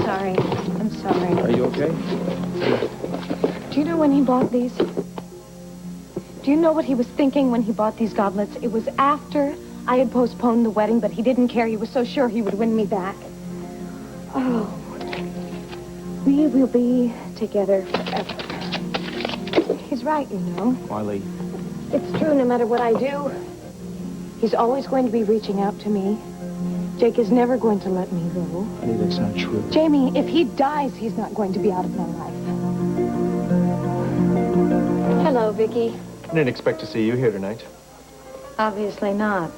sorry. I'm sorry. Are you okay? Do you know when he bought these? Do you know what he was thinking when he bought these goblets? It was after I had postponed the wedding, but he didn't care. He was so sure he would win me back. Oh. We will be together forever. He's right, you know. Marley. It's true, no matter what I do. He's always going to be reaching out to me. Jake is never going to let me go. Honey, that's not true. Jamie, if he dies, he's not going to be out of my life. Hello, Vicky. I didn't expect to see you here tonight. Obviously not.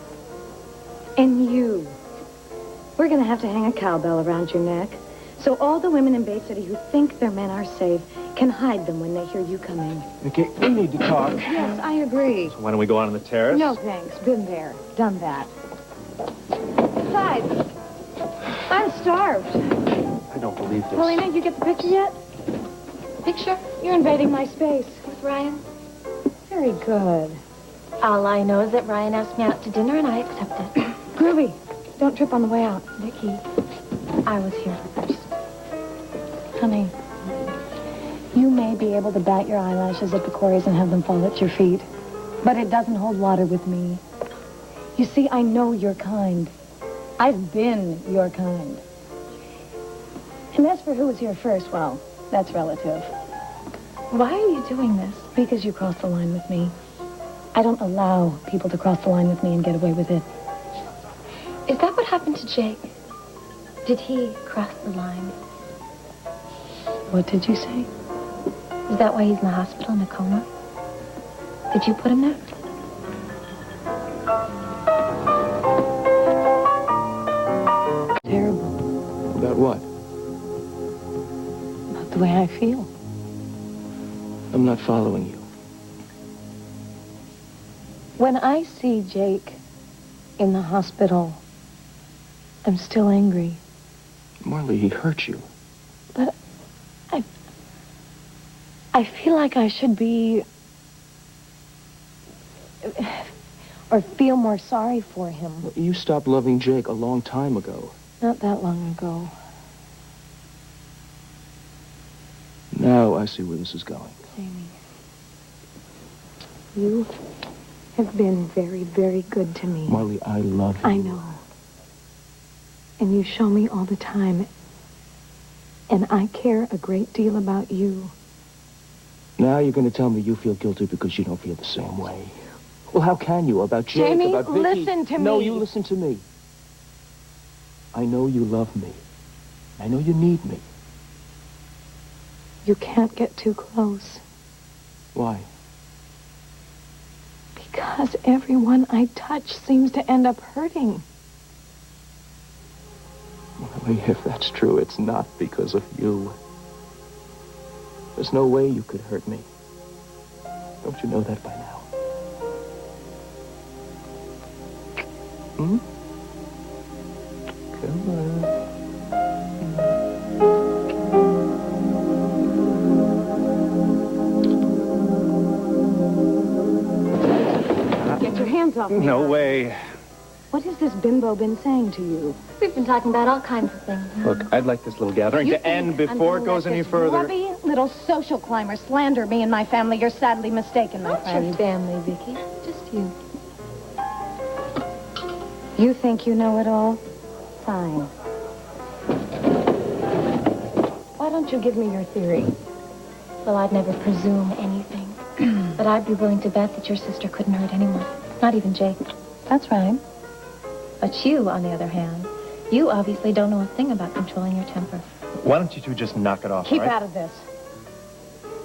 And you. We're going to have to hang a cowbell around your neck, so all the women in Bay City who think their men are safe can hide them when they hear you coming. Vicky, we need to talk. Yes, I agree. So why don't we go out on the terrace? No, thanks. Been there. Done that. Besides, I'm starved. I don't believe this. Paulina, you get the picture yet? Picture? You're invading my space. With Ryan? Very good. All I know is that Ryan asked me out to dinner and I accepted. Groovy. Don't trip on the way out. Vicky, I was here first. Honey, you may be able to bat your eyelashes at the quarries and have them fall at your feet, but it doesn't hold water with me. You see, I know your kind. I've been your kind. And as for who was here first, well, that's relative. Why are you doing this? Because you crossed the line with me. I don't allow people to cross the line with me and get away with it. Is that what happened to Jake? Did he cross the line? What did you say? Is that why he's in the hospital in a coma? Did you put him there? Terrible. About what? About the way I feel. I'm not following you. When I see Jake in the hospital, I'm still angry. Marley, he hurt you. But I feel like I should be, or feel more sorry for him. You stopped loving Jake a long time ago. Not that long ago. Now I see where this is going. Jamie, you have been very, very good to me. Marley, I love you. I know. And you show me all the time. And I care a great deal about you. Now you're going to tell me you feel guilty because you don't feel the same way. Well, how can you? About Jake, Jamie, about Vicky? listen to me. No, you listen to me. I know you love me. I know you need me. You can't get too close. Why? Because everyone I touch seems to end up hurting. Marley, if that's true, it's not because of you. There's no way you could hurt me. Don't you know that by now? Hmm? Come on. Get your hands off me. No way. What has this bimbo been saying to you? We've been talking about all kinds of things. Look, I'd like this little gathering You to think end I'm before gonna it goes let any this further. grubby little social climber slander me and my family? You're sadly mistaken, my Not friend. your family, Vicky. Just you. You think you know it all? Fine. Why don't you give me your theory? Well, I'd never presume anything. But I'd be willing to bet that your sister couldn't hurt anyone. Not even Jake. That's right. But you, on the other hand, you obviously don't know a thing about controlling your temper. Why don't you two just knock it off, Keep all right? out of this.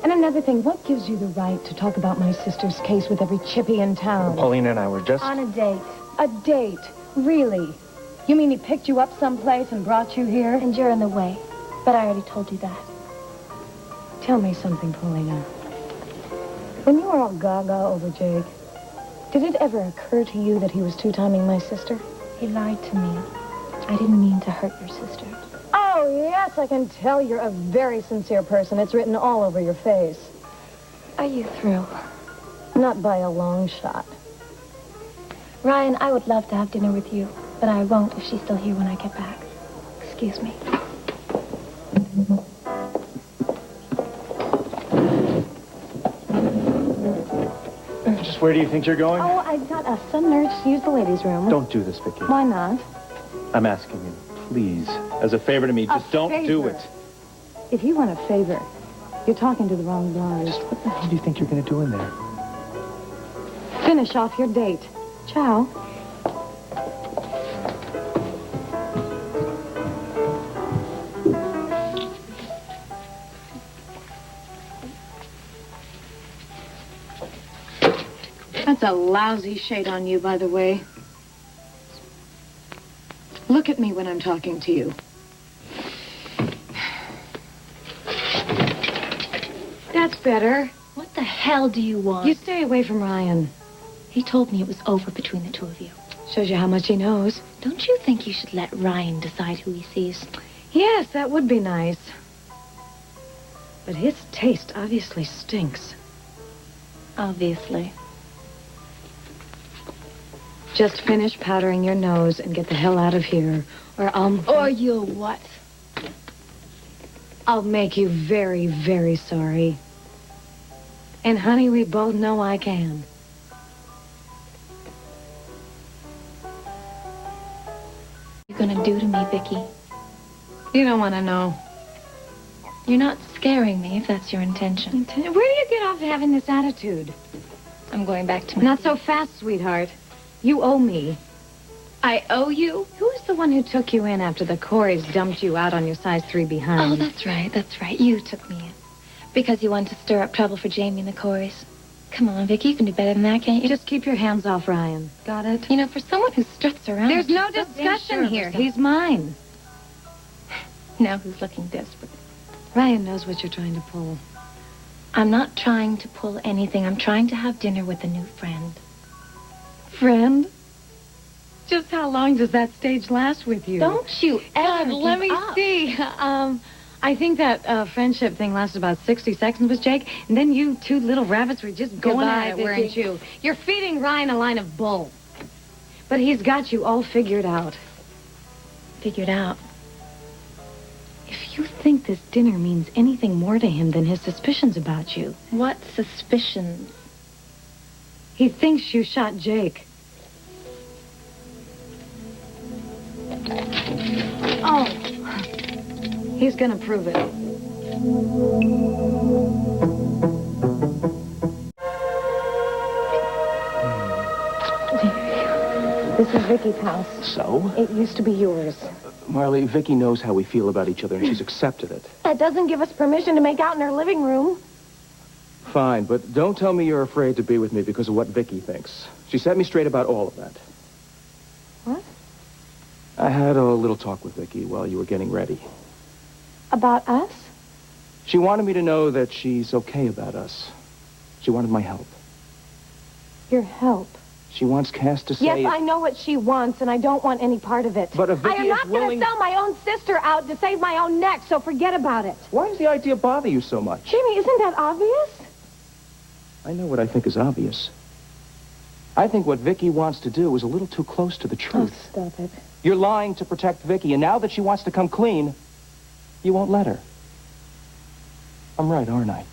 And another thing, what gives you the right to talk about my sister's case with every chippy in town? Paulina and I were just... On a date. A date? Really? You mean he picked you up someplace and brought you here? And you're in the way. But I already told you that. Tell me something, Paulina. When you were all gaga over Jake, did it ever occur to you that he was two-timing my sister? He lied to me. I didn't mean to hurt your sister. Oh, yes, I can tell you're a very sincere person. It's written all over your face. Are you through? Not by a long shot. Ryan, I would love to have dinner with you, but I won't if she's still here when I get back. Excuse me. Where do you think you're going? Oh, I've got some nurse to use the ladies' room. Don't do this, Vicky. Why not? I'm asking you, please, as a favor to me, just don't do it. If you want a favor, you're talking to the wrong blonde. Just what the hell do you think you're going to do in there? Finish off your date. Ciao. That's a lousy shade on you, by the way. Look at me when I'm talking to you. That's better. What the hell do you want? You stay away from Ryan. He told me it was over between the two of you. Shows you how much he knows. Don't you think you should let Ryan decide who he sees? Yes, that would be nice. But his taste obviously stinks. Obviously. Just finish powdering your nose and get the hell out of here. Or you'll what? I'll make you very, very sorry. And honey, we both know I can. What are you gonna do to me, Vicky? You don't want to know. You're not scaring me, if that's your intention. Where do you get off having this attitude? I'm going back to my... Not so fast, sweetheart. You owe me. I owe you? Who's the one who took you in after the Coreys dumped you out on your size 3 behind? Oh, that's right. You took me in. Because you wanted to stir up trouble for Jamie and the Coreys. Come on, Vicky, you can do better than that, can't you? Just keep your hands off Ryan. Got it? You know, for someone who struts around... There's no she's so damn discussion sure of here. herself. He's mine. Now who's looking desperate? Ryan knows what you're trying to pull. I'm not trying to pull anything. I'm trying to have dinner with a new friend. Friend? Just how long does that stage last with you? Don't you ever Let me see. I think that friendship thing lasted about 60 seconds with Jake, and then you two little rabbits were just going Goodbye, at it, Vicky. weren't you? You're feeding Ryan a line of bull. But he's got you all figured out. Figured out. If you think this dinner means anything more to him than his suspicions about you... What suspicions? He thinks you shot Jake. Oh. He's gonna prove it. This is Vicky's house. So? It used to be yours. Marley, Vicky knows how we feel about each other, and she's accepted it. That doesn't give us permission to make out in her living room. Fine, but don't tell me you're afraid to be with me because of what Vicky thinks. She set me straight about all of that. What? I had a little talk with Vicky while you were getting ready. About us? She wanted me to know that she's okay about us. She wanted my help. Your help. She wants Cass to say... Yes, I know what she wants, and I don't want any part of it. But if Vicky I am is not going willing... to sell my own sister out to save my own neck, so forget about it. Why does the idea bother you so much? Jimmy, isn't that obvious? I know what I think is obvious. I think what Vicky wants to do is a little too close to the truth. Oh, stop it. You're lying to protect Vicky, and now that she wants to come clean, you won't let her. I'm right, aren't I?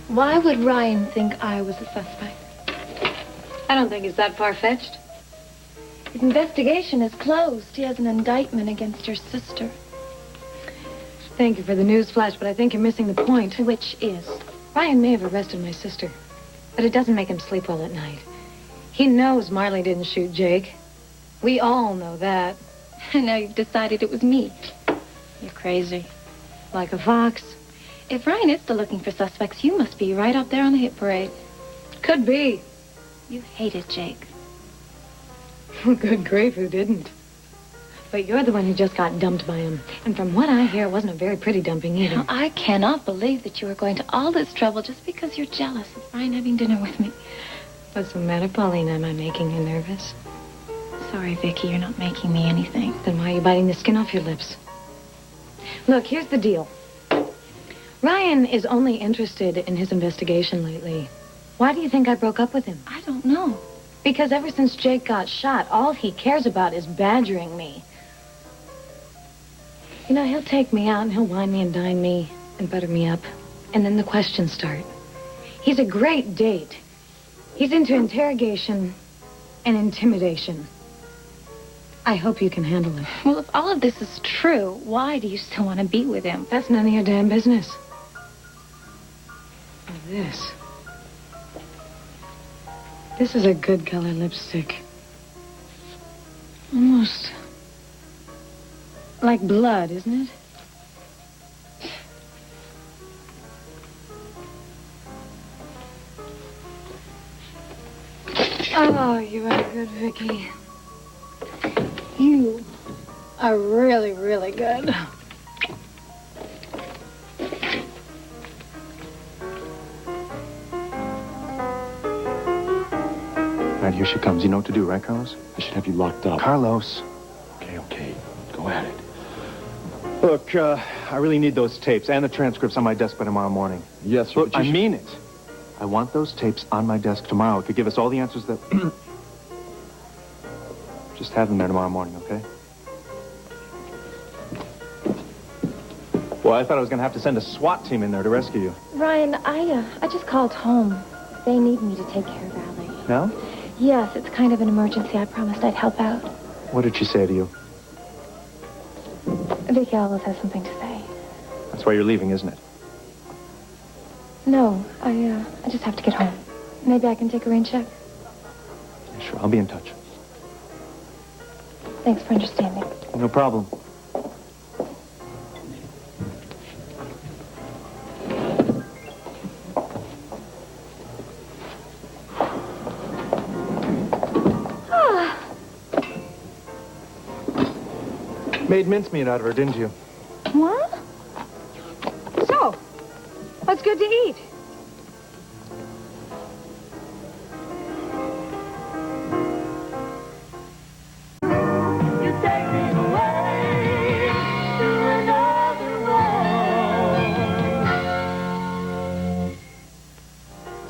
Why would Ryan think I was a suspect? I don't think it's that far-fetched. His investigation is closed. He has an indictment against your sister. Thank you for the news flash, but I think you're missing the point. Which is? Ryan may have arrested my sister, but it doesn't make him sleep well at night. He knows Marley didn't shoot Jake. We all know that. And now you've decided it was me. You're crazy. Like a fox. If Ryan is still looking for suspects, you must be right up there on the hit parade. Could be. You hated Jake. Good grief, who didn't? But you're the one who just got dumped by him. And from what I hear, it wasn't a very pretty dumping either. Now, I cannot believe that you are going to all this trouble just because you're jealous of Ryan having dinner with me. What's the matter, Paulina? Am I making you nervous? Sorry, Vicky, you're not making me anything. Then why are you biting the skin off your lips? Look, here's the deal. Ryan is only interested in his investigation lately. Why do you think I broke up with him? I don't know. Because ever since Jake got shot, all he cares about is badgering me. You know, he'll take me out and he'll wine me and dine me and butter me up. And then the questions start. He's a great date. He's into interrogation and intimidation. I hope you can handle it. Well, if all of this is true, why do you still want to be with him? That's none of your damn business. Now this is a good color lipstick. Almost like blood, isn't it? Oh, you are good, Vicky. You are really, really good. All right, here she comes. You know what to do, right, Carlos? I should have you locked up. Carlos. Okay. Go at it. Look, I really need those tapes and the transcripts on my desk by tomorrow morning. Yes, sir. Look, I mean it. I want those tapes on my desk tomorrow. It could give us all the answers that... Just have them there tomorrow morning, okay? Well, I thought I was going to have to send a SWAT team in there to rescue you. Ryan, I just called home. They need me to take care of Allie. No? Yes, it's kind of an emergency. I promised I'd help out. What did she say to you? Vicky always has something to say. That's why you're leaving, isn't it? No, I just have to get home. Maybe I can take a rain check. Yeah, sure, I'll be in touch. Thanks for understanding. No problem. Made mincemeat out of her, didn't you? What? So, what's good to eat?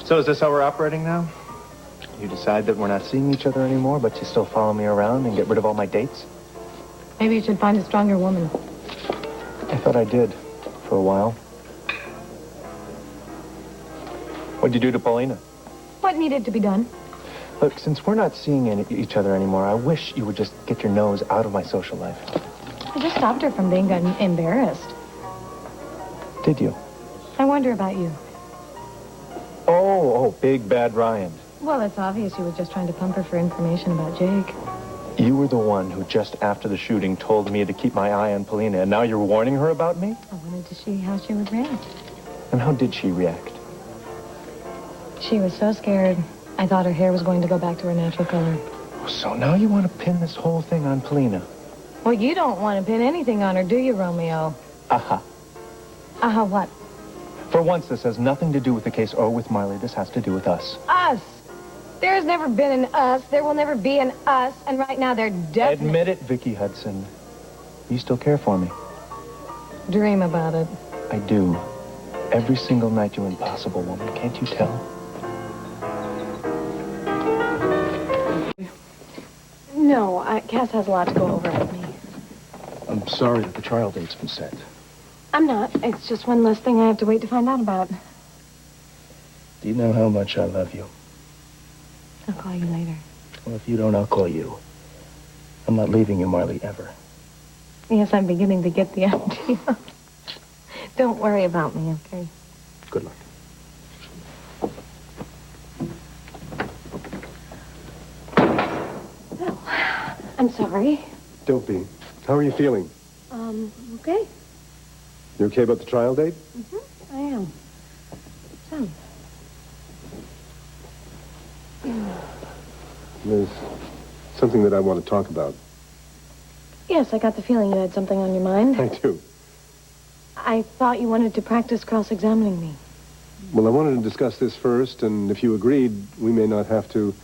So is this how we're operating now? You decide that we're not seeing each other anymore, but you still follow me around and get rid of all my dates? Maybe you should find a stronger woman. I thought I did, for a while. What'd you do to Paulina? What needed to be done? Look, since we're not seeing each other anymore, I wish you would just get your nose out of my social life. I just stopped her from being embarrassed. Did you? I wonder about you. Oh, big bad Ryan. Well, it's obvious you were just trying to pump her for information about Jake. You were the one who just after the shooting told me to keep my eye on Paulina, and now you're warning her about me? I wanted to see how she would react. And how did she react? She was so scared, I thought her hair was going to go back to her natural color. So now you want to pin this whole thing on Paulina? Well, you don't want to pin anything on her, do you, Romeo? Aha. Aha, what? For once, this has nothing to do with the case or with Marley. This has to do with us. Us! There has never been an us. There will never be an us. And right now, they're definitely... Admit it, Vicky Hudson. You still care for me. Dream about it. I do. Every single night, you impossible woman. Can't you tell? No, Cass has a lot to go over with me. I'm sorry that the trial date's been set. I'm not. It's just one less thing I have to wait to find out about. Do you know how much I love you? I'll call you later. Well, if you don't, I'll call you. I'm not leaving you, Marley, ever. Yes, I'm beginning to get the idea. Don't worry about me, okay? Good luck. Well, I'm sorry. Don't be. How are you feeling? Okay. You okay about the trial date? Mm-hmm, I am. So. There's something that I want to talk about. Yes, I got the feeling you had something on your mind. I do. I thought you wanted to practice cross-examining me. Well, I wanted to discuss this first, and if you agreed, we may not have to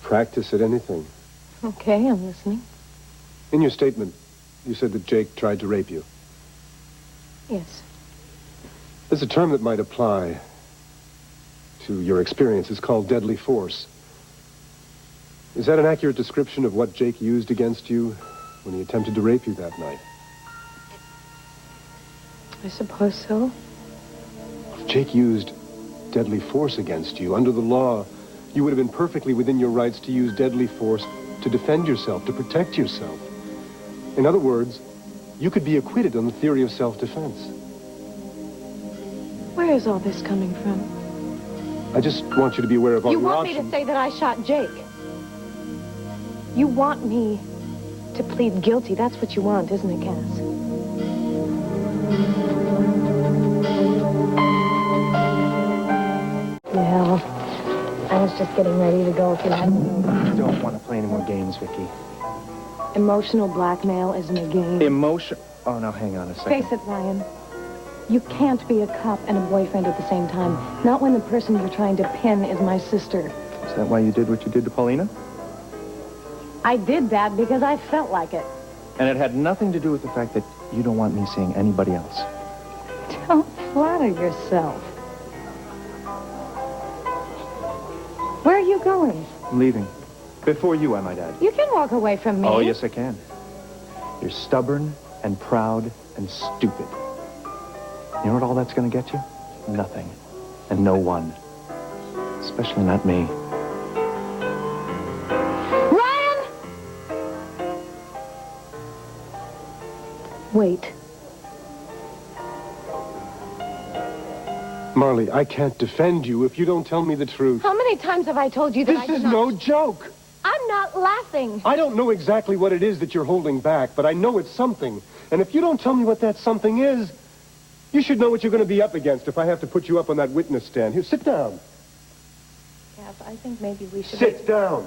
practice at anything. Okay, I'm listening. In your statement, you said that Jake tried to rape you. Yes. There's a term that might apply to your experience. It's called deadly force. Is that an accurate description of what Jake used against you when he attempted to rape you that night? I suppose so. Jake used deadly force against you. Under the law, you would have been perfectly within your rights to use deadly force to defend yourself, to protect yourself. In other words, you could be acquitted on the theory of self-defense. Where is all this coming from? I just want you to be aware of all You your want me to say that I shot Jake? You want me to plead guilty? That's what you want, isn't it, Cass? Well, I was just getting ready to go if you hadn't. I don't want to play any more games, Vicky. Emotional blackmail isn't a game. Emotion... Oh, no, hang on a second. Face it, Ryan. You can't be a cop and a boyfriend at the same time. Not when the person you're trying to pin is my sister. Is that why you did what you did to Paulina? I did that because I felt like it. And it had nothing to do with the fact that you don't want me seeing anybody else. Don't flatter yourself. Where are you going? I'm leaving. Before you, I might add. You can walk away from me. Oh, yes, I can. You're stubborn and proud and stupid. You know what all that's going to get you? Nothing. And no one. Especially not me. Ryan! Wait. Marley, I can't defend you if you don't tell me the truth. How many times have I told you that I This did is not... no joke. I'm not laughing. I don't know exactly what it is that you're holding back, but I know it's something. And if you don't tell me what that something is, you should know what you're going to be up against if I have to put you up on that witness stand. Here, sit down. Cass, I think maybe we should... Sit down.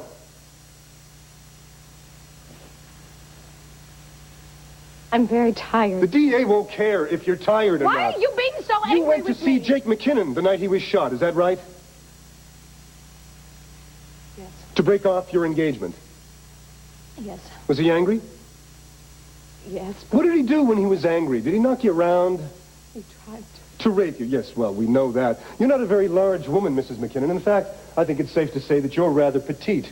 I'm very tired. The DA won't care if you're tired or Why not. are you being so angry You went to with see me? Jake McKinnon the night he was shot, is that right? Yes. To break off your engagement. Yes. Was he angry? Yes, but What did he do when he was angry? Did he knock you around? he tried to... To rape you, yes, well, we know that. You're not a very large woman, Mrs. McKinnon. In fact, I think it's safe to say that you're rather petite.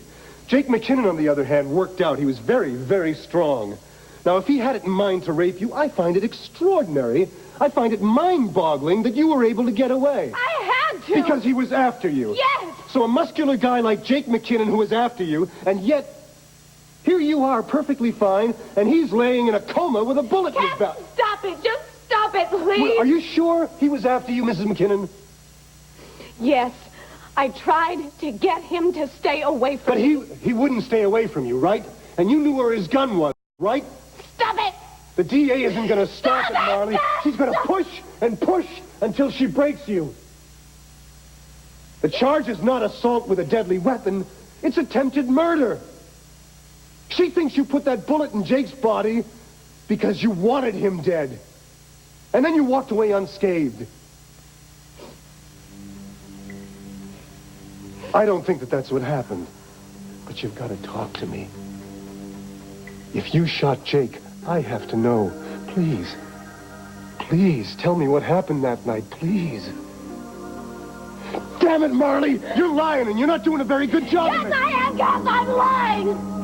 Jake McKinnon, on the other hand, worked out. He was very, very strong. Now, if he had it in mind to rape you, I find it extraordinary. I find it mind-boggling that you were able to get away. I had to! Because he was after you. Yes! So a muscular guy like Jake McKinnon who was after you, and yet here you are perfectly fine, and he's laying in a coma with a bullet in his Cass, back. stop it! Just stop it, please! Are you sure he was after you, Mrs. McKinnon? Yes. I tried to get him to stay away from But he wouldn't stay away from you, right? And you knew where his gun was, right? Stop it! The DA isn't going to stop Stop it, Marley. it! She's going to push and push until she breaks you. The charge is not assault with a deadly weapon. It's attempted murder. She thinks you put that bullet in Jake's body because you wanted him dead. And then you walked away unscathed. I don't think that that's what happened. But you've got to talk to me. If you shot Jake, I have to know. Please. Please, tell me what happened that night, please. Damn it, Marley! You're lying, and you're not doing a very good job of Yes, it. I am, Cass! I'm lying!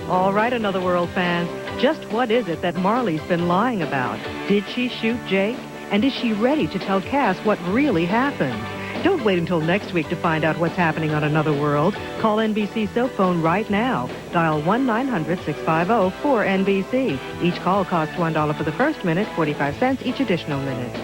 All right, Another World fans, just what is it that Marley's been lying about? Did she shoot Jake? And is she ready to tell Cass what really happened? Don't wait until next week to find out what's happening on Another World. Call NBC cell phone right now. Dial 1-900-650-4NBC. Each call costs $1 for the first minute, 45 cents each additional minute.